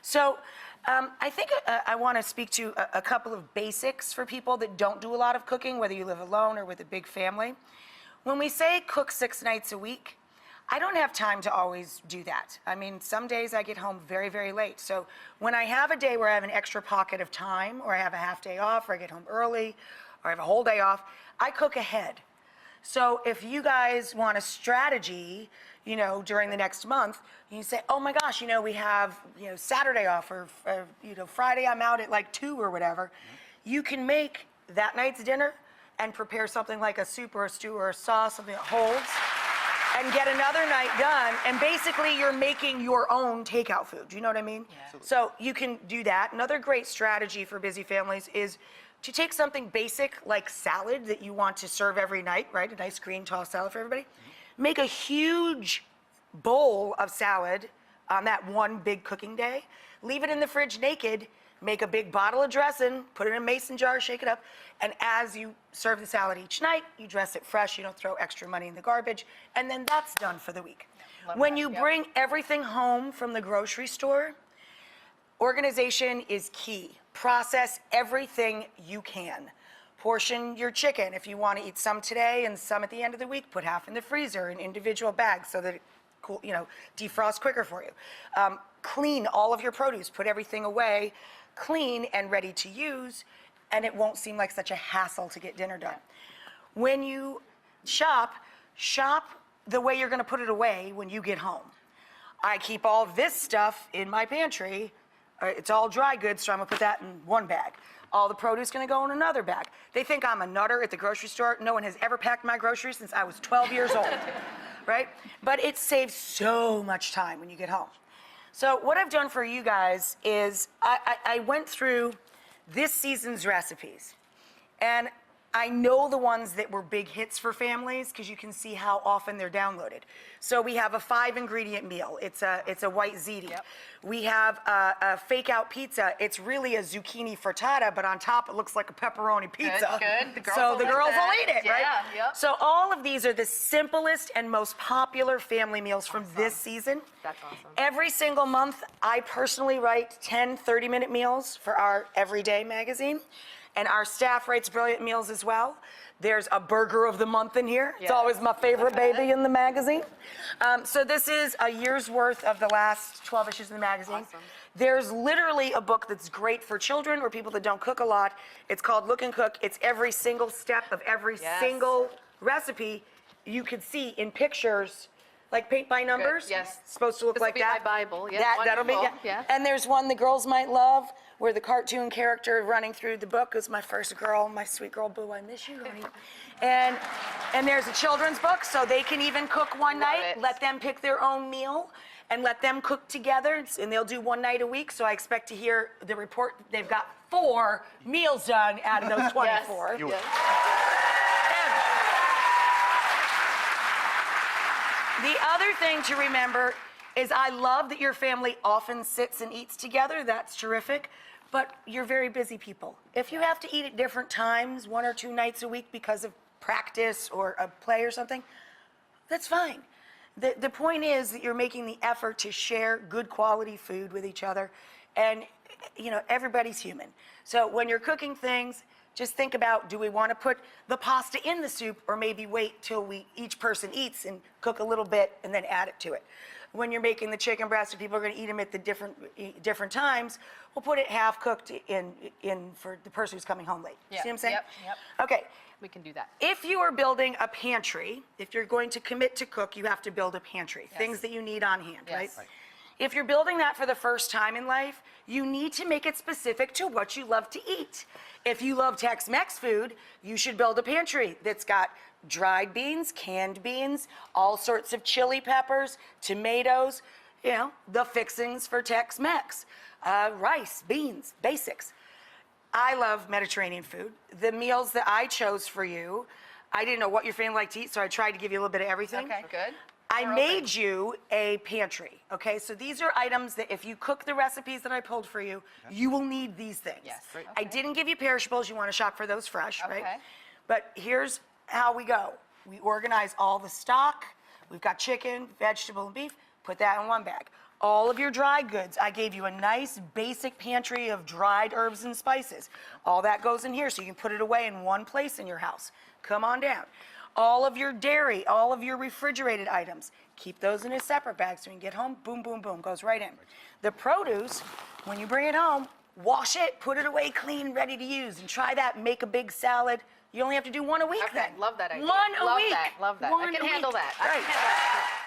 So I think I want to speak to a couple of basics for people that don't do a lot of cooking, whether you live alone or with a big family. When we say cook 6 nights a week, I don't have time to always do that. I mean, some days I get home very, very late. So when I have a day where I have an extra pocket of time, or I have a half day off, or I get home early, or I have a whole day off, I cook ahead. So if you guys want a strategy, you know, during the next month, you say, oh my gosh, you know, we have, you know, Saturday off, or you know, Friday I'm out at like 2 or whatever. You can make that night's dinner and prepare something like a soup or a stew or a sauce, something that holds, and get another night done. And basically you're making your own takeout food. Do you know what I mean? Yeah. So you can do that. Another great strategy for busy families is to take something basic like salad that you want to serve every night, right? A nice green tossed salad for everybody. Make a huge bowl of salad on that one big cooking day. Leave it in the fridge naked. Make a big bottle of dressing, put it in a mason jar, shake it up, and as you serve the salad each night, you dress it fresh, you don't throw extra money in the garbage, and then that's done for the week. When you bring everything home from the grocery store, organization is key. Process everything you can. Portion your chicken. If you want to eat some today and some at the end of the week, put half in the freezer in individual bags so that it defrosts quicker for you. Clean all of your produce. Put everything away clean and ready to use, and it won't seem like such a hassle to get dinner done. When you shop the way you're going to put it away when you get home. I keep all this stuff in my pantry. It's all dry goods, so I'm going to put that in one bag. All the produce is going to go in another bag. They think I'm a nutter at the grocery store. No one has ever packed my groceries since I was 12 years old, right? But it saves so much time when you get home. So what I've done for you guys is I went through this season's recipes, and I know the ones that were big hits for families because you can see how often they're downloaded. So we have a 5-ingredient meal. It's a white ziti. Yep. We have a fake out pizza. It's really a zucchini frittata, but on top it looks like a pepperoni pizza. Good. The girls so the girls will eat it, right? Yeah. Yep. So all of these are the simplest and most popular family meals from this season. That's awesome. Every single month, I personally write 10 30-minute meals for our Everyday magazine. And our staff writes brilliant meals as well. There's a burger of the month in here. It's always my favorite baby in the magazine. So this is a year's worth of the last 12 issues of the magazine. Awesome. There's literally a book that's great for children or people that don't cook a lot. It's called Look and Cook. It's every single step of every single recipe you could see in pictures, like paint by numbers. Good. Yes. It's supposed to look like that. This will be my Bible. Yeah. That'll be, yeah. And there's one the girls might love, where the cartoon character running through the book is my first girl, my sweet girl Boo, I miss you, honey. And there's a children's book, so they can even cook one night. Let them pick their own meal and let them cook together, and they'll do one night a week. So I expect to hear the report. They've got 4 meals done out of those 24. Yes. The other thing to remember is I love that your family often sits and eats together. That's terrific. But you're very busy people. If you have to eat at different times, 1 or 2 nights a week because of practice or a play or something, that's fine. The point is that you're making the effort to share good quality food with each other. And, you know, everybody's human. So when you're cooking things, just think about, do we want to put the pasta in the soup, or maybe wait till each person eats and cook a little bit and then add it to it? When you're making the chicken breast, if people are going to eat them at the different times, we'll put it half cooked in for the person who's coming home late. See what I'm saying? Yep. Okay. We can do that. If you are building a pantry, if you're going to commit to cook, you have to build a pantry. Things that you need on hand, right? If you're building that for the first time in life, you need to make it specific to what you love to eat. If you love Tex-Mex food, you should build a pantry that's got dried beans, canned beans, all sorts of chili peppers, tomatoes, you know, the fixings for Tex-Mex, rice, beans, basics. I love Mediterranean food. The meals that I chose for you, I didn't know what your family liked to eat, so I tried to give you a little bit of everything. Okay, good. I made you a pantry, okay? So these are items that if you cook the recipes that I pulled for you, you will need these things. Yes. Okay. I didn't give you perishables. You want to shop for those fresh, right? Okay. But here's how we go. We organize all the stock. We've got chicken, vegetable, and beef. Put that in one bag. All of your dry goods, I gave you a nice basic pantry of dried herbs and spices. All that goes in here, so you can put it away in one place in your house. Come on down. All of your dairy, all of your refrigerated items, keep those in a separate bag so you can get home, boom, boom, boom, goes right in. The produce, when you bring it home, wash it, put it away clean, ready to use, and try that, make a big salad. You only have to do one a week then. Love that idea. One a week. Love that. One I can a handle week. that. I can Right. handle that.